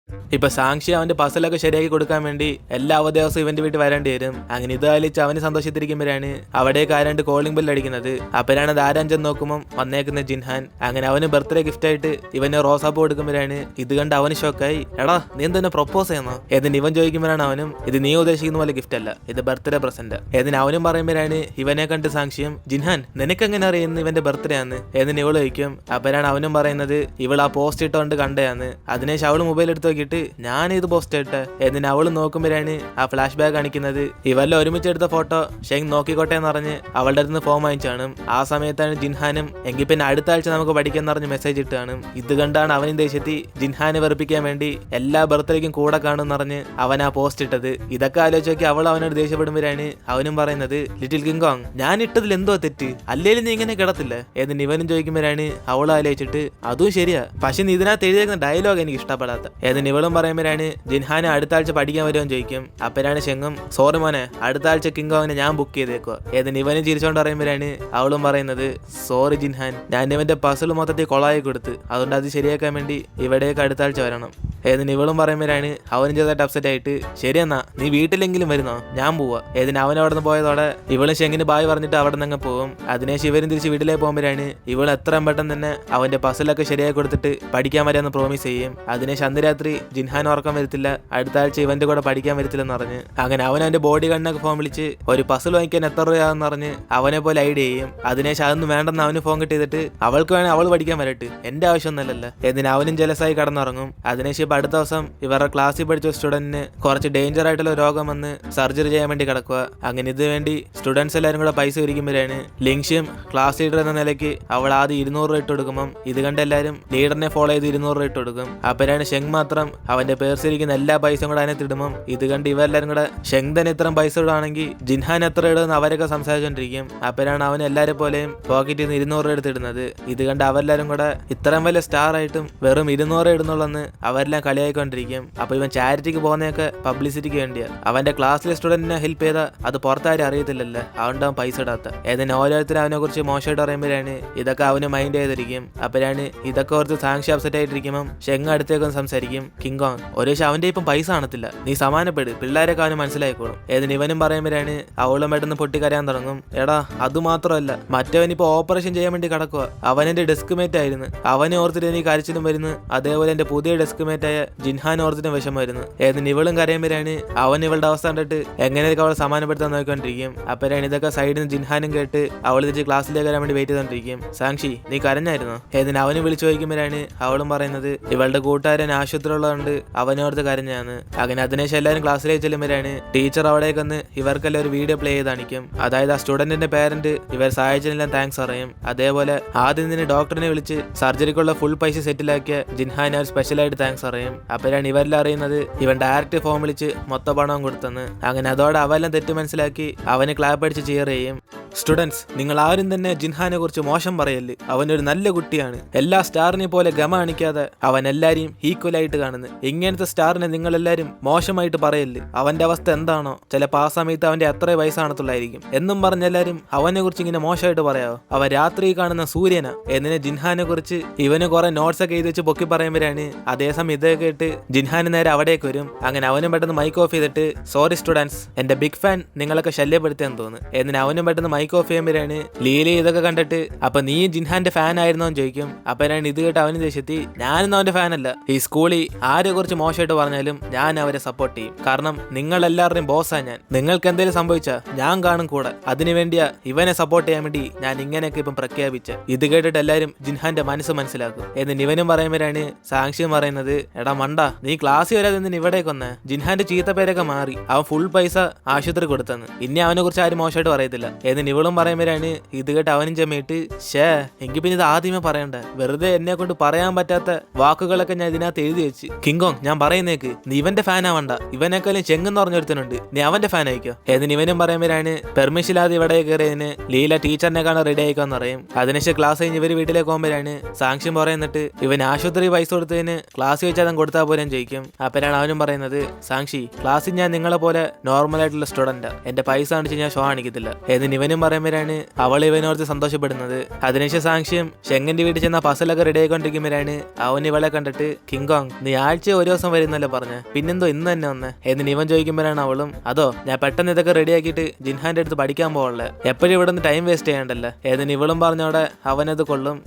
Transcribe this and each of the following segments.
ഇപ്പൊ സാക്ഷി അവന്റെ പസലൊക്കെ ശരിയാക്കി കൊടുക്കാൻ വേണ്ടി എല്ലാ അവധി ദിവസവും ഇവന്റെ വീട്ടിൽ വരേണ്ടി വരും. അങ്ങനെ ഇത് ആലോചിച്ച് അവന് സന്തോഷത്തിരിക്കുമ്പോഴാണ് അവിടേക്ക് ആരാണ്ട് കോളിംഗ് ബെൽ അടിക്കുന്നത്. അപ്പോഴാണ് അത് ആരാഞ്ചെന്ന് നോക്കുമ്പോൾ വന്നേക്കുന്ന ജിൻഹാൻ. അങ്ങനെ അവന് ബർത്ത്ഡേ ഗിഫ്റ്റ് ആയിട്ട് ഇവന് റോസാപ്പൂ കൊടുക്കുമ്പോഴാണ് ഇത് കണ്ട് അവന് ഷോക്കായി. എടാ നീ എന്തെന്നെ പ്രൊപ്പോസ് ചെയ്യുന്നോ എന്നിട്ട് ഇവൻ ചോദിക്കുമ്പോഴാണ് അവനും ഇത് നീ ഉദ്ദേശിക്കുന്ന പോലെ ഗിഫ്റ്റ് അല്ല, ഇത് ബർത്ത്ഡേ പ്രസന്റ്. എന്നിട്ട് അവനും പറയുമ്പോഴാണ് ഇവനെ കണ്ട് സാക്ഷ്യം ജിൻഹാൻ നിനക്കെങ്ങനെ അറിയുന്നു ഇവന്റെ ബർത്ത്ഡേ ആണ് എന്ന് ഇവള് ചോദിക്കും. അപ്പോഴാണ് അവനും പറയുന്നത് ഇവൾ ആ പോസ്റ്റ് ഇട്ടോണ്ട് കണ്ടയാന്ന്. അതിനുശേഷം അവള് മൊബൈൽ എടുത്ത് നോക്കിയിട്ട് ഞാൻ ഇത് പോസ്റ്റ് ഇട്ടെ എന്നിട്ട് അവള് നോക്കുമ്പോഴാണ് ആ ഫ്ലാഷ് ബാക്ക് കാണിക്കുന്നത്. ഇവരെല്ലാം ഒരുമിച്ച് എടുത്ത ഫോട്ടോ ഷെങ് നോക്കിക്കോട്ടെ എന്ന് പറഞ്ഞ് അവളുടെ അടുത്ത് ഫോം വാങ്ങിച്ചാണ്. ആ സമയത്താണ് ജിൻഹാനും എങ്കിൽ പിന്നെ അടുത്ത ആഴ്ച നമുക്ക് പഠിക്കാൻ പറഞ്ഞ് മെസ്സേജ് ഇട്ടാണ്. ഇത് കണ്ടാണ് അവനും ദേശത്തി ജിൻഹാനെ വെറുപ്പിക്കാൻ വേണ്ടി എല്ലാ ബർത്ത്ഡേക്കും കൂടെ കാണും പറഞ്ഞ് അവൻ ആ പോസ്റ്റ് ഇട്ടത്. ഇതൊക്കെ ആലോചിച്ച് നോക്കി അവൾ അവനോട് ദേഷ്യപ്പെടുമ്പോഴാണ് അവനും പറയുന്നത് ലിറ്റിൽ കിങ്കോങ് ഞാൻ ഇട്ടതിൽ എന്തോ തെറ്റ്, അല്ലേലും നീ ഇങ്ങനെ കിടത്തില്ല എന്നിട്ട് ഇവനും ചോദിക്കുമ്പോഴാണ് അവൾ ആലോചിച്ചിട്ട് അതും ശരിയാ, പക്ഷെ നീ ഇതിനകത്ത് എഴുതിയേക്കുന്ന ഡയലോഗ് എനിക്ക് ഇഷ്ടപ്പെടാത്ത. എന്നിട്ട് ഇവളും പറയുമ്പോഴാണ് ജിൻഹാനെ അടുത്ത ആഴ്ച പഠിക്കാൻ വരുമെന്ന് ചോദിക്കും. അപ്പോഴാണ് ഷെങ്ങും സോറി മോനെ അടുത്ത ആഴ്ച കിങ്കോങ്ങിനെ ഞാൻ ബുക്ക് ചെയ്തേക്കുക. എന്നിട്ട് ഇവനും ചിരിച്ചോണ്ട് പറയുമ്പോഴാണ് അവളും പറയുന്നത് സോറി ജിൻഹാൻ, ഞാൻ ഇവന്റെ പസിൽ മൊത്തത്തിൽ കൊളായി കൊടുത്ത്, അതുകൊണ്ട് അത് ശരിയാക്കാൻ വേണ്ടി ഇവിടേക്ക് അടുത്ത ആഴ്ച വരണം. എന്നിട്ട് ഇവളും പറയുമ്പോഴാണ് അവനും ചെറുതായിട്ട് അപ്സെറ്റ് ആയിട്ട് ശരിയെന്നാ നീ വീട്ടിലെങ്കിലും വരുന്നോ ഞാൻ പോവാ. എന്നിട്ട് അവൻ അവിടെ നിന്ന് പോയതോടെ ഇവളും ഷെങ്ങിന് ബായ് പറഞ്ഞിട്ട് അവിടെ നിന്ന് പോവും. അതിനുശേഷം ഇവരും തിരിച്ച് വീട്ടിലേക്ക് പോകുമ്പോഴാണ് ഇവൾ എത്രയും പെട്ടെന്ന് തന്നെ അവന്റെ പസിലൊക്കെ ശരിയായി കൊടുത്തിട്ട് പഠിക്കാൻ വരാമെന്ന് പ്രോമിസ് ചെയ്യും. അതിനുശേഷം അന്ന് രാത്രി ജിൻഹാൻ ഉറക്കം വരത്തില്ല, അടുത്ത ആഴ്ച ഇവന്റെ കൂടെ പഠിക്കാൻ വരത്തില്ലെന്ന് പറഞ്ഞ്. അങ്ങനെ അവൻ അവന്റെ ബോഡി ഗണ്ണൊക്കെ ഫോൺ വിളിച്ച് ഒരു പസിൽ വാങ്ങിക്കാൻ എത്ര രൂപയാന്ന് പറഞ്ഞ് അവനെ പോലെ ഐഡിയ ചെയ്യും. അതിനുശേഷം അതൊന്നും വേണ്ടെന്ന് അവന് ഫോൺ കിട്ടിയിട്ട് അവൾക്ക് വേണേൽ അവൾ പഠിക്കാൻ വരട്ടെ, എന്റെ ആവശ്യമൊന്നുമല്ലല്ലോ എന്നിട്ട് അവനും ജലസായി കടന്നുറങ്ങും. അതിനുശേഷം അടുത്ത ദിവസം ഇവരുടെ ക്ലാസ്സിൽ പഠിച്ച സ്റ്റുഡന്റിന് കുറച്ച് ഡേഞ്ചർ ആയിട്ടുള്ള രോഗം വന്ന് സർജറി ചെയ്യാൻ വേണ്ടി കിടക്കുക. അങ്ങനെ ഇത് വേണ്ടി സ്റ്റുഡൻസ് എല്ലാവരും കൂടെ പൈസ ഒരുക്കുമ്പോഴാണ് ലിങ്ഷ്യം ക്ലാസ് ലീഡർ എന്ന നിലയ്ക്ക് അവൾ ആദ്യം 200 രൂപ ഇട്ട് കൊടുക്കുമ്പം ഇത് കണ്ട് എല്ലാവരും ലീഡറിനെ ഫോളോ ചെയ്ത് 200 രൂപ ഇട്ട് കൊടുക്കും. അപ്പോഴാണ് ഷെങ് മാത്രം അവന്റെ പേഴ്സിരിക്കുന്ന എല്ലാ പൈസയും കൂടെ അതിനകത്ത് ഇടുമ്പം ഇത് കണ്ട് ഇവരെല്ലാരും കൂടെ ഷെങ് തന്നെ ഇത്രയും പൈസ ഇടുകയാണെങ്കിൽ ജിൻഹാൻ എത്ര ഇടുമെന്ന് അവരൊക്കെ സംസാരിച്ചോണ്ടിരിക്കും. അപ്പോഴാണ് അവൻ എല്ലാവരും പോലെയും പോക്കറ്റിൽ നിന്ന് 200 രൂപ എടുത്ത് ഇടുന്നത്. ഇത് കണ്ട് അവരെല്ലാരും കൂടെ ഇത്രയും വലിയ സ്റ്റാർ ആയിട്ടും വെറും 200 ഇടുന്നുള്ളെന്ന് അവരെല്ലാം കളിയായിക്കൊണ്ടിരിക്കും. അപ്പൊ ഇവൻ ചാരിറ്റിക്ക് പോകുന്നതൊക്കെ പബ്ലിസിറ്റിക്ക് വേണ്ടിയാ. അവന്റെ ക്ലാസ്സിലെ സ്റ്റുഡന്റിനെ ഹെൽപ്പ് ചെയ്താൽ അത് പുറത്താരും അറിയത്തില്ലല്ലോ, അതുകൊണ്ട് അവൻ പൈസ ഇടാത്ത. ഏതിന് ഓരോരുത്തരും അവനെ കുറിച്ച് മോശമായിട്ട് പറയുമ്പോഴാണ് ഇതൊക്കെ അവന് മൈൻഡ് ചെയ്തിരിക്കും. അപ്പോഴാണ് ഇതൊക്കെ ഓർത്ത് സാക്ഷി അപ്സെറ്റ് ആയിട്ടിരിക്കുമ്പോൾ ഷെങ് അടുത്തേക്കൊന്ന് സംസാരിക്കും. കിങ്കോങ് ഒരു പക്ഷെ അവന്റെ ഇപ്പം പൈസ കാണത്തില്ല, നീ സമാനപ്പെട്, പിള്ളേരൊക്കെ അവന് മനസ്സിലായിക്കോളും. ഏതിന് ഇവനും പറയുമ്പോഴാണ് അവളും പെട്ടെന്ന് പൊട്ടിക്കരയാൻ തുടങ്ങും. എടാ അത് മാത്രമല്ല മറ്റവനിപ്പോ ഓപ്പറേഷൻ ചെയ്യാൻ വേണ്ടി കിടക്കുക, അവൻ എന്റെ ഡെസ്ക് മേറ്റ് ആയിരുന്നു, അവനെ ഓർത്തിട്ട് എനിക്ക് കരച്ചിലും വരുന്നു. അതേപോലെ എന്റെ പുതിയ ഡെസ്ക് മേറ്റ് ആയ ജിൻഹാൻ ഓർത്തിട്ടും വിഷമം വരുന്നു. ഏതിന് ഇവളും കരയുമ്പോഴാണ് അവൻ ഇവളുടെ അവസ്ഥ കണ്ടിട്ട് എങ്ങനെയൊക്കെ അവളെ സമാനപ്പെടുത്താൻ നോക്കിക്കൊണ്ടിരിക്കും. അപ്പോഴാണ് ഇതൊക്കെ സൈഡിൽ നിന്ന് ജിൻഹാനും കേട്ട് അവൾ തിരിച്ച് ക്ലാസ്സിലേക്ക് വരാൻ വേണ്ടി വെയിറ്റ് ചെയ്തോണ്ടിരിക്കും. സാക്ഷി നീ കരഞ്ഞായിരുന്നോ ഏതിന് അവന് വിളിച്ചു ചോദിക്കുമ്പോഴാണ് അവളും പറയുന്നത് ഇവളുടെ കൂട്ടുകാരൻ ആശുപത്രി ഉള്ളതുകൊണ്ട് അവനോർത്ത് കരഞ്ഞാന്ന്. അങ്ങനെ അതിനുശേഷം എല്ലാവരും ക്ലാസ്സിലേക്ക് ചെല്ലുമ്പോഴാണ് ടീച്ചർ അവിടേക്ക് വന്ന് ഇവർക്കെല്ലാം ഒരു വീഡിയോ പ്ലേ ചെയ്ത് കാണിക്കും. അതായത് ആ സ്റ്റുഡന്റിന്റെ പേരന്റ് ഇവർ സഹായിച്ചതിനെല്ലാം താങ്ക്സ് അറിയും. അതേപോലെ ആദ്യം തന്നെ ഡോക്ടറിനെ വിളിച്ച് സർജറിക്കുള്ള ഫുൾ പൈസ സെറ്റിലാക്കിയ ജിൻഹാൻ അവർ സ്പെഷ്യലായിട്ട് താങ്ക്സ് അറിയും. അപ്പോഴാണ് ഇവരെല്ലാം അറിയുന്നത് ഇവൻ ഡയറക്റ്റ് ഫോം വിളിച്ച് മൊത്ത പണവും കൊടുത്തെന്ന്. അങ്ങനെ അതോടെ അവെല്ലാം തെറ്റ് മനസ്സിലാക്കി അവന് ക്ലാപ്പ് അടിച്ച് ചിയർ ചെയ്യും. സ്റ്റുഡൻസ് നിങ്ങൾ ആരും തന്നെ ജിൻഹാനെ കുറിച്ച് മോശം പറയല്ലേ, അവനൊരു നല്ല കുട്ടിയാണ്, എല്ലാ സ്റ്റാറിനെ പോലെ ഗമ കാണിക്കാതെ അവൻ എല്ലാരെയും ഈക്വൽ ആയിട്ട് കാണുന്നു. ഇങ്ങനത്തെ സ്റ്റാറിനെ നിങ്ങൾ എല്ലാരും മോശമായിട്ട് പറയല്ലേ, അവന്റെ അവസ്ഥ എന്താണോ ചിലപ്പോൾ ആ സമയത്ത് അവന്റെ അത്ര വയസ്സാണത്തുള്ളായിരിക്കും എന്നും പറഞ്ഞ എല്ലാരും അവനെ കുറിച്ച് ഇങ്ങനെ മോശമായിട്ട് പറയാവോ, അവൻ രാത്രി കാണുന്ന സൂര്യനാ. എന്നിനെ ജിൻഹാനെ കുറിച്ച് ഇവന് കുറെ നോട്ട്സ് ഒക്കെ എഴുതി വെച്ച് പൊക്കി പറയുമ്പോഴാണ് അതേസമയം ഇതൊക്കെ കേട്ട് ജിൻഹാന് നേരെ അവിടേക്ക് വരും. അങ്ങനെ അവനും പെട്ടെന്ന് മൈക്ക് ഓഫ് ചെയ്തിട്ട് സോറി സ്റ്റുഡൻസ് എന്റെ ബിഗ് ഫാൻ നിങ്ങളൊക്കെ ശല്യപ്പെടുത്തിയെന്ന് തോന്നുന്നു. എന്നിന് അവനും പെട്ടെന്ന് മൈക്ക് ഓഫ് ചെയ്യുമ്പോഴാണ് ലീല ഇതൊക്കെ കണ്ടിട്ട് അപ്പൊ നീ ജിൻഹാന്റെ ഫാൻ ആയിരുന്നോ എന്ന് ചോദിക്കും. അപ്പോഴാണ് ഇത് കേട്ട് അവന് ദേഷ്യത്തി ഞാനൊന്നും അവന്റെ ഫാനല്ല, ഈ സ്കൂളിൽ ആരെ കുറിച്ച് മോശമായിട്ട് പറഞ്ഞാലും ഞാൻ അവരെ സപ്പോർട്ട് ചെയ്യും, കാരണം നിങ്ങൾ എല്ലാവരുടെയും ബോസാ ഞാൻ, നിങ്ങൾക്ക് എന്തെങ്കിലും സംഭവിച്ചാ ഞാൻ കാണും കൂടെ, അതിനുവേണ്ടിയാ ഇവനെ സപ്പോർട്ട് ചെയ്യാൻ വേണ്ടി ഞാൻ ഇങ്ങനെയൊക്കെ ഇപ്പം പ്രഖ്യാപിച്ച. ഇത് കേട്ടിട്ട് എല്ലാവരും ജിൻഹാന്റെ മനസ്സ് മനസ്സിലാക്കും. എന്നിട്ട് ഇവനും പറയുമ്പോഴാണ് സാക്ഷ്യം പറയുന്നത് എടാ മണ്ട നീ ക്ലാസ്സിൽ വരാതെ നിന്ന് ഇവിടേക്ക് വന്നേ, ജിൻഹാന്റെ ചീത്ത പേരൊക്കെ മാറി, അവൻ ഫുൾ പൈസ ആശുപത്രി കൊടുത്തെന്ന്, ഇനി അവനെ കുറിച്ച് ആരും മോശമായിട്ട് പറയത്തില്ല. എന്നിട്ട് ഇവളും പറയുമ്പോഴാണ് ഇത് കേട്ട് അവനും ചെമ്മയിട്ട് ഷേ എങ്കിൽ പിന്നെ ഇത് ആദ്യമേ പറയണ്ട, വെറുതെ എന്നെ കൊണ്ട് പറയാൻ പറ്റാത്ത വാക്കുകളൊക്കെ ഞാൻ ഇതിനകത്ത് എഴുതി വെച്ച്. കിങ്കോങ് ഞാൻ പറയുന്നേക്ക് നീ ഇവന്റെ ഫാൻ ആവണ്ട, ഇവനേക്കാളും ചെങ്ങെന്ന് പറഞ്ഞൊരുത്തനുണ്ട്, നീ അവന്റെ ഫാൻ ആയിക്കോ. എന്നിട്ട് ഇവനും പറയുമ്പോഴാണ് പെർമിഷൻ ഇല്ലാതെ ഇവിടെ കയറിയതിന് ലീല ടീച്ചറിനെ കാണാൻ റെഡി ആയിക്കോന്ന് പറയും. അതിനുശേഷം ക്ലാസ് കഴിഞ്ഞ് ഇവര് വീട്ടിലേക്ക് പോകുമ്പോഴാണ് സാക്ഷ്യം പറയുന്നിട്ട് ഇവൻ ആശുപത്രി പൈസ കൊടുത്തതിന് ക്ലാസ് വെച്ചാൽ അതും കൊടുത്താൽ പോലും ചോദിക്കും. അപ്പോഴാണ് അവനും പറയുന്നത് സാക്ഷി ക്ലാസ്സിൽ ഞാൻ നിങ്ങളെ പോലെ നോർമൽ ആയിട്ടുള്ള സ്റ്റുഡന്റാ, എന്റെ പൈസ കാണിച്ച് ഞാൻ ഷോ കാണിക്കത്തില്ല. എന്നിട്ട് ഇവനും പറയുമ്പോഴാണ് അവൾ ഇവനോർത്ത് സന്തോഷപ്പെടുന്നത്. അതിനുശേഷം സാങ്ഷിയും ഷെങ്ങിന്റെ വീട്ടിൽ ചെന്ന പസലൊക്കെ റെഡി ആയിക്കൊണ്ടിരിക്കുമ്പോഴാണ് അവൻ ഇവളെ കണ്ടിട്ട് കിങ്കോങ് നീ ആഴ്ച ഒരു ദിവസം വരുന്നല്ലോ പറഞ്ഞ പിന്നെന്തോ ഇന്ന് തന്നെ വന്ന് എന്നിന് ഇവൻ ചോദിക്കുമ്പോഴാണ് അവളും അതോ ഞാൻ പെട്ടെന്ന് ഇതൊക്കെ റെഡിയാക്കിയിട്ട് ജിൻഹാന്റെ അടുത്ത് പഠിക്കാൻ പോകല്ലേ എപ്പോഴും ഇവിടെ നിന്ന് ടൈം വേസ്റ്റ് ചെയ്യണ്ടല്ലോ ഏതിന് ഇവളും പറഞ്ഞോടെ അവനത് കൊള്ളും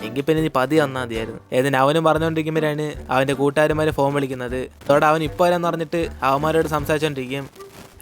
എങ്കിൽ പിന്നെ നീ പതി വന്നാൽ മതിയായിരുന്നു ഏതിന് അവനും പറഞ്ഞുകൊണ്ടിരിക്കുമ്പോഴാണ് അവന്റെ കൂട്ടുകാരന്മാരെ ഫോൺ വിളിക്കുന്നത്. അതോടെ അവൻ ഇപ്പോൾ വരാന്ന് പറഞ്ഞിട്ട് അവന്മാരോട് സംസാരിച്ചോണ്ടിരിക്കും.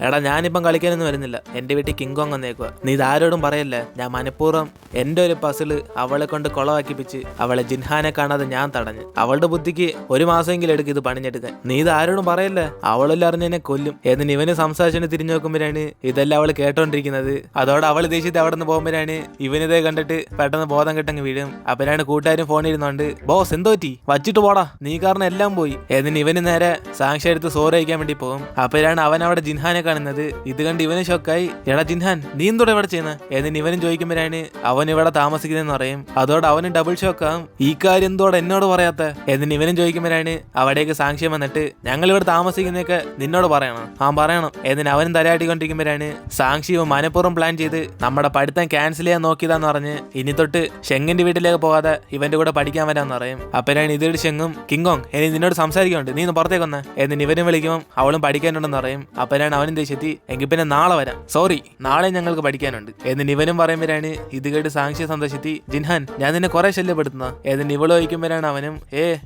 എടാ ഞാനിപ്പം കളിക്കാനൊന്നും വരുന്നില്ല, എൻ്റെ വീട്ടിൽ കിങ്കോങ് വന്നേക്കുക, നീ ഇതാരോടും പറയല്ലേ, ഞാൻ മനഃപൂർവ്വം എൻ്റെ ഒരു പസില് അവളെ കൊണ്ട് കുളവാക്കിപ്പിച്ച് അവളെ ജിൻഹാനെ കാണാതെ ഞാൻ തടഞ്ഞു. അവളുടെ ബുദ്ധിക്ക് ഒരു മാസമെങ്കിലും എടുക്കും ഇത് പണിഞ്ഞെടുക്കാൻ, നീ ഇതാരോടും പറയല്ലേ, അവളെല്ലാം അറിഞ്ഞെന്നെ കൊല്ലും എന്നിന് ഇവന് സംസാരിച്ചു തിരിഞ്ഞു നോക്കുമ്പോഴാണ് ഇതെല്ലാം അവൾ കേട്ടോണ്ടിരിക്കുന്നത്. അതോടെ അവൾ ദേഷ്യത്തിൽ അവിടെ നിന്ന് പോകുമ്പോഴാണ് ഇവനിതേ കണ്ടിട്ട് പെട്ടെന്ന് ബോധം കെട്ടങ്ങ് വീഴും. അപ്പനാണ് കൂട്ടുകാരും ഫോണിരുന്നോണ്ട് ബോസ് എന്തോറ്റി വച്ചിട്ട് പോടാ നീ കാരണം എല്ലാം പോയി എന്നിന് ഇവന് നേരെ സാക്ഷി എടുത്ത് സോറി അയക്കാൻ വേണ്ടി പോകും. അപ്പോഴാണ് അവൻ അവിടെ ജിൻഹാനെ കാണുന്നത്. ഇത് കണ്ട് ഇവന് ഷോക്കായി. എടാ ജിൻഹാൻ നീ എന്തോടെ ഇവിടെ ചെയ്യുന്നത് എന്നിന് ഇവനും ചോദിക്കുമ്പോഴാണ് അവൻ ഇവിടെ താമസിക്കുന്നതെന്ന് പറയും. അതോടെ അവന് ഡബിൾ ഷോക്കാവും. ഈ കാര്യം എന്തോടെ എന്നോട് പറയാത്ത എന്നിന് ഇവനും ചോദിക്കുമ്പോഴാണ് അവിടേക്ക് സാക്ഷ്യം വന്നിട്ട് ഞങ്ങൾ ഇവിടെ താമസിക്കുന്നതൊക്കെ നിന്നോട് പറയണം. പറയണം എന്നിന് അവനും തലയാട്ടിക്കൊണ്ടിരിക്കുമ്പോഴാണ് സാക്ഷി മനഃപൂർവ്വം പ്ലാൻ ചെയ്ത് നമ്മുടെ പഠിത്തം ക്യാൻസൽ ചെയ്യാൻ നോക്കിയതാന്ന് പറഞ്ഞ് ഇനി തൊട്ട് ഷെങ്ങിന്റെ വീട്ടിലേക്ക് പോകാതെ ഇവന്റെ കൂടെ പഠിക്കാൻ വരാന്ന് പറയും. അപ്പനാണ് ഇതിട്ട് ഷെങ്ങും കിങ്കോങ് ഇനി നിന്നോട് സംസാരിക്കുന്നുണ്ട്, നീ ഒന്ന് പുറത്തേക്ക് വന്ന് എന്നിന് ഇവനും വിളിക്കുമ്പോൾ അവളും പഠിക്കാനുണ്ടെന്ന് പറയും. അപ്പനാണ് അവനും ദേഷ്യത്തി എങ്കിൽ പിന്നെ നാളെ വരാം, സോറി നാളെ ഞങ്ങൾക്ക് പഠിക്കാനുണ്ട് എന്നിന് ഇവനും പറയുമ്പോഴാണ് ഇത് കേട്ട് സാക്ഷി സന്തോഷത്തി ജിൻഹാൻ ഞാൻ നിന്നെ കുറെ ശല്യപ്പെടുത്തുന്ന എന്നിന് ഇവള് ചോദിക്കുമ്പോഴാണ് അവനും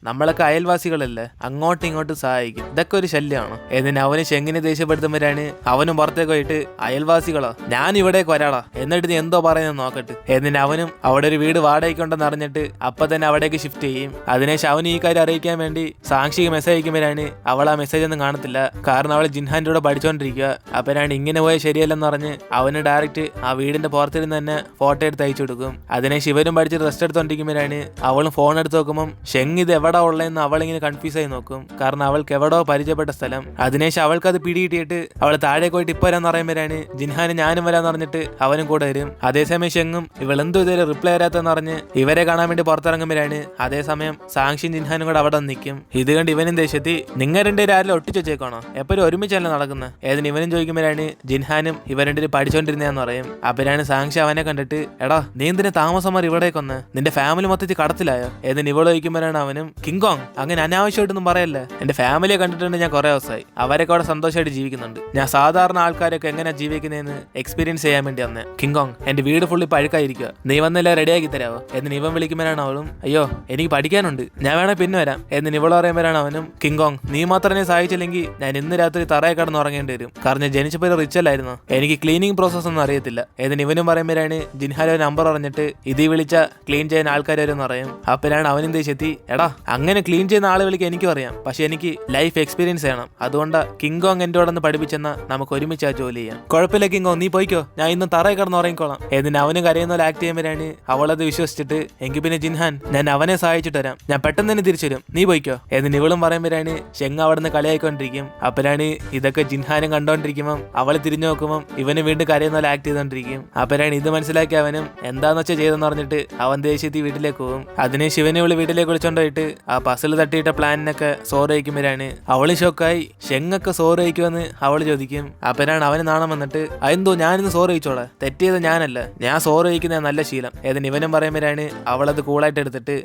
നമ്മളൊക്കെ അയൽവാസികളല്ലേ അങ്ങോട്ടും ഇങ്ങോട്ടും സഹായിക്കും, ഇതൊക്കെ ഒരു ശല്യമാണോ എന്നിന് അവന് ഷെങ്ങിനെ ദേഷ്യപ്പെടുത്തുമ്പോഴാണ് അവനും പുറത്തേക്ക് പോയിട്ട് അയൽവാസികളോ ഞാൻ ഇവിടേക്ക് വരാടാ എന്നിട്ട് നീ എന്തോ പറയുന്നത് നോക്കട്ടെ എന്നിന് അവനും അവിടെ ഒരു വീട് വാടകയ്ക്കുണ്ടെന്ന് അറിഞ്ഞിട്ട് അപ്പൊ തന്നെ അവിടേക്ക് ഷിഫ്റ്റ് ചെയ്യും. അതിനുശേഷം അവന് ഈ കാര്യം അറിയിക്കാൻ വേണ്ടി സാക്ഷിക്ക് മെസ്സേജ് അയക്കുമ്പോഴാണ് അവൾ ആ മെസ്സേജ് ഒന്നും കാണത്തില്ല, കാരണം അവൾ ജിൻഹാന്റെ കൂടെ പഠിച്ചോണ്ടിരിക്കുക. അപ്പനാണ് ഇങ്ങനെ പോയാൽ ശരിയല്ലെന്ന് പറഞ്ഞ് അവന് ഡയറക്റ്റ് ആ വീടിന്റെ പുറത്തിരുന്ന് തന്നെ ഫോട്ടോ എടുത്ത് അയച്ചു കൊടുക്കും. അതിനെ ശിവനും പഠിച്ചിട്ട് റെസ്റ്റ് എടുത്തോണ്ടിരിക്കുമ്പോഴാണ് അവളും ഫോൺ എടുത്ത് നോക്കുമ്പോൾ ഷെങ് ഇത് എവിടെ ഉള്ളതെന്ന് അവളിങ്ങനെ കൺഫ്യൂസ് ആയി നോക്കും, കാരണം അവൾക്ക് എവിടോ പരിചയപ്പെട്ട സ്ഥലം. അതിനുശേഷം അവൾക്ക് അത് പിടികിട്ടിയിട്ട് അവൾ താഴെ പോയിട്ട് ഇപ്പൊ വരാന്ന് പറയുമ്പോഴാണ് ജിൻഹാനും ഞാനും വരാന്ന് പറഞ്ഞിട്ട് അവനും കൂടെ വരും. അതേസമയം ഷെങ്ങും ഇവളെന്തോ ഇതുവരെ റിപ്ലൈ വരാത്തെന്ന് പറഞ്ഞ് ഇവരെ കാണാൻ വേണ്ടി പുറത്തിറങ്ങുമ്പോഴാണ് അതേസമയം സാങ്ഷിയും ജിൻഹാനും കൂടെ അവിടെ നിൽക്കും. ഇത് കണ്ട് ഇവനും ദേഷ്യത്തി നിങ്ങൾ രണ്ടുപേരും ആരെങ്കിലും ഒട്ടിച്ചു വെച്ചേക്കാണോ, എപ്പോഴും ഒരുമിച്ചല്ല നടക്കുന്നത് ഏതിന് ഇവനും ചോദിക്കുമ്പോഴാണ് ജിൻഹാനും ഇവ രണ്ടുപേരും പഠിച്ചോണ്ടിരുന്നതെന്ന് പറയും. അപ്പനാണ് സാങ്ഷി അവനെ കണ്ടിട്ട് എടാ നീ എന്തിനെ താമസമാർ ഇവിടേക്കൊന്ന്, നിന്റെ ഫാമിലി മൊത്തത്തിൽ കടത്തിലായോ ഏതിന് ഇവള് ചോദിക്കുമ്പോഴാണ് അവനും കിങ്കോങ് അങ്ങനെ അനാവശ്യമായിട്ടൊന്നും പറയല്ലേ, എന്റെ ഫാമിലിയെ കണ്ടിട്ടുണ്ട് ഞാൻ കുറെ ദിവസമായി, അവരൊക്കെ അവിടെ സന്തോഷമായിട്ട് ജീവിക്കുന്നുണ്ട്, ഞാൻ സാധാരണ ആൾക്കാരൊക്കെ എങ്ങനെ ജീവിക്കുന്നതെന്ന് എക്സ്പീരിയൻസ് ചെയ്യാൻ വേണ്ടി വന്നേ. കിങ്കോങ് എന്റെ വീട് ഫുള്ളി പഴുക്കായിരിക്കുക, നീ വന്നെല്ലാം റെഡിയാക്കി തരാവോ എന്നിന് ഇവൻ വിളിക്കുമ്പോഴാണ് അവളും അയ്യോ എനിക്ക് പഠിക്കാനുണ്ട് ഞാൻ വേണേ പിന്നെ വരാം എന്നിന് ഇവള് പറയുമ്പോഴാണ് അവനും കിങ്കോങ് നീ മാത്രം എന്നെ സഹായിച്ചില്ലെങ്കിൽ ഞാൻ ഇന്ന് രാത്രി തറയെ കടന്ന് ഉറങ്ങേണ്ടി വരും, കാരണം ജനിച്ചപ്പോൾ റിച്ച് അല്ലായിരുന്നു, എനിക്ക് ക്ലീനിങ് പ്രോസസ് ഒന്നും അറിയത്തില്ല എന്നിന് ഇവനും പറയുമ്പോഴാണ് ജിൻഹാലോ നമ്പർ പറഞ്ഞിട്ട് ഇതി വിളിച്ച ക്ലീൻ ചെയ്യാൻ ആൾക്കാർ വരും പറയും. അപ്പോഴാണ് അവനും ദേഷ്യത്തി എടാ അങ്ങനെ ക്ലീൻ ചെയ്യുന്ന ആളെ വിളിക്കാൻ എനിക്കും അറിയാം, പക്ഷെ എനിക്ക് ലൈഫ് എക്സ്പീരിയൻസ് ചെയ്യണം, അതുകൊണ്ട് കിങ്കോങ് എന്റെ കൂടെ പഠിപ്പിച്ചെന്ന നമുക്ക് ഒരുമിച്ച് ആ ജോലി ചെയ്യാം. കുഴപ്പമില്ല കിങ്കോങ് നീ പോയിക്കോ, ഞാൻ ഇന്നും തറയെ കിടന്ന് ഉറങ്ങിക്കോളാം എന്നിന് അവനും കരയുന്ന പോലെ ആക്ട് ചെയ്യുമ്പോഴാണ് അവളത് വിശ്വസിച്ചിട്ട് എങ്കിൽ പിന്നെ ജിൻഹാൻ ഞാൻ അവനെ സഹായിച്ചിട്ട് വരാം, ഞാൻ പെട്ടെന്ന് തന്നെ തിരിച്ചു വരും നീ പോയിക്കോ എന്നിന് ഇവളും പറയുമ്പോഴാണ് ഷെങ് അവിടെ നിന്ന് കളിയായിക്കൊണ്ടിരിക്കും. അപ്പോഴാണ് ഇതൊക്കെ ജിൻഹാനും കണ്ടോണ്ടിരിക്കുമ്പോൾ അവള് തിരിഞ്ഞു നോക്കുമ്പോൾ ഇവന് വീണ്ടും കരയുന്ന പോലെ ആക്ട് ചെയ്തോണ്ടിരിക്കും. അപ്പോഴാണ് ഇത് മനസ്സിലാക്കി അവനും എന്താന്ന് വെച്ചാൽ ചെയ്തെന്ന് പറഞ്ഞിട്ട് അവൻ ദേഷ്യത്തിൽ വീട്ടിലേക്ക് പോകും. അതിനെ ശിവനെ വിളി വീട്ടിലേക്ക് വിളിച്ചോണ്ടായിട്ട് ആ പസിൽ തട്ടിയിട്ട പ്ലാനിനൊക്കെ സോറി അയക്കുമ്പോഴാണ് അവള് ഷോക്കായി. ഷെങ്ങൊക്കെ സോറി അയക്കുമെന്ന് അവള് ചോദിക്കും. അപ്പോഴാണ് അവന് നാണം വന്നിട്ട് അതെന്തോ ഞാനിന്ന് സോറി അയച്ചോളാം, തെറ്റിയത് ഞാനല്ല, ഞാൻ സോറി അയക്കുന്ന നല്ല ശീലം ഏതിന് ഇവനും പറയുമ്പോഴാണ് അവളത് കൂളായിട്ട് എടുത്തിട്ട്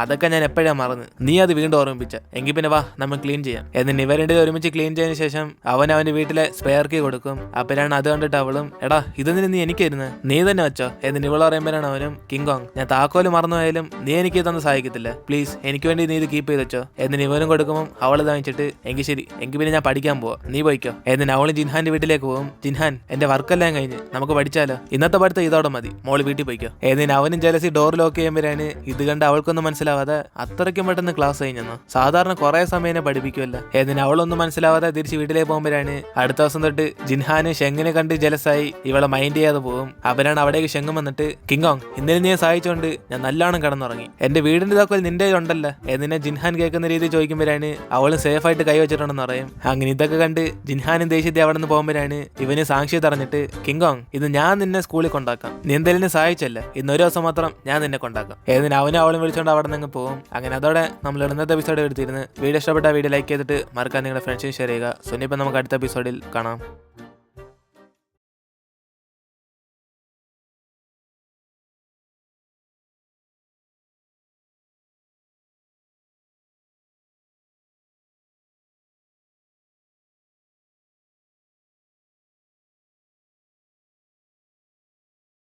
അതൊക്കെ ഞാൻ എപ്പോഴാ മറന്ന്, നീ അത് വീണ്ടും ഓർമ്മിപ്പിച്ച, എങ്കിൽ പിന്നെ വാ നമ്മൾ ക്ലീൻ ചെയ്യാം എന്നിന് ഇവരുടെ ഒരുമിച്ച് ക്ലീൻ ചെയ്തതിനു ശേഷം അവന്റെ വീട്ടിലെ സ്പെയർ കീ കൊടുക്കും. അപ്പോഴാണ് അത് കണ്ടിട്ട് അവളും എടാ ഇതൊന്നിന് നീ എനിക്കായിരുന്നു നീ തന്നെ വെച്ചോ എന്നിന് ഇവള് പറയുമ്പോഴാണ് അവനും കിങ്കോങ് ഞാൻ താക്കോല് മറന്നുപോയാലും നീ എനിക്ക് ഇതൊന്നും സഹായിക്കത്തില്ല, പ്ലീസ് എനിക്ക് വേണ്ടി നീ ഇത് കീപ്പ് ചെയ്ത് വെച്ചോ എന്നിന് ഇവനും കൊടുക്കുമ്പോൾ അവൾ വാങ്ങിച്ചിട്ട് എങ്കിൽ ശരി എങ്കിൽ പിന്നെ ഞാൻ പഠിക്കാൻ പോവാ നീ പോയിക്കോ എന്നിന് അവളും ജിൻഹാന്റെ വീട്ടിലേക്ക് പോകും. ജിൻഹാൻ എന്റെ വർക്കെല്ലാം കഴിഞ്ഞ് നമുക്ക് പഠിച്ചാലോ, ഇന്നത്തെ പഠിത്തം ഇതോടെ മതി, മോള് വീട്ടിൽ പോയിക്കോ എന്നിന് അവനും ജലസി ഡോർ ലോക്ക് ചെയ്യുമ്പോഴാണ് ഇത് കണ്ട് അവൾക്കൊന്നും മനസ്സിലാവാതെ അത്രയ്ക്കും പെട്ടെന്ന് ക്ലാസ് കഴിഞ്ഞെന്നോ, സാധാരണ കുറെ സമയം പഠിപ്പിക്കുമല്ലോ എന്നിന് അവളൊന്നും മനസ്സിലാവാതെ തിരിച്ച് വീട്ടിലേക്ക് പോകുമ്പോഴാണ് അടുത്ത ദിവസം തൊട്ട് ജിൻഹാന് ഷെങ്ങിനെ കണ്ട് ജലസായി ഇവളെ മൈൻഡ് ചെയ്യാതെ പോകും. അവരാണ് അവിടേക്ക് ഷെങ്ങും വന്നിട്ട് കിങ്കോങ് ഇന്നലെ നീ സഹായിച്ചോണ്ട് ഞാൻ നല്ലോണം കിടന്നുറങ്ങി, എന്റെ വീടിന്റെ താക്കോൽ നിന്റെ ഉണ്ടല്ലോ എന്നിനെ ജിൻഹാൻ കേൾക്കുന്ന രീതി ചോദിക്കുമ്പോഴാണ് അവള് സേഫ് ആയിട്ട് കൈവച്ചിട്ടുണ്ടെന്ന് പറയും. അങ്ങനെ ഇതൊക്കെ കണ്ട് ജിൻഹാനും ദേഷ്യത്തിൽ അവിടെ നിന്ന് പോകുമ്പോഴാണ് ഇവന് സാക്ഷി തറഞ്ഞിട്ട് കിങ്കോങ് ഇത് ഞാൻ നിന്നെ സ്കൂളിൽ കൊണ്ടാക്കാം, നീ എന്തെങ്കിലും സഹായിച്ചല്ലേ, ഇന്ന് ഒരു ദിവസം മാത്രം ഞാൻ നിന്നെ കൊണ്ടാക്കാം ഏതിന് അവനും അവളും വിളിച്ചോണ്ട് അവിടെ നിന്ന് പോകും. അങ്ങനെ അതോടെ നമ്മൾ ഇന്നത്തെ എപ്പിസോഡ് എടുത്തിരുന്നു. വീഡിയോ ഇഷ്ടപ്പെട്ട വീഡിയോ ലൈക്ക് ചെയ്തിട്ട് മറക്കാൻ നിങ്ങളുടെ ഫ്രണ്ട്സിന് ഷെയർ ചെയ്യുക. സോ ഇനിയിപ്പോൾ നമുക്ക് അടുത്ത എപ്പിസോഡിൽ കാണാം.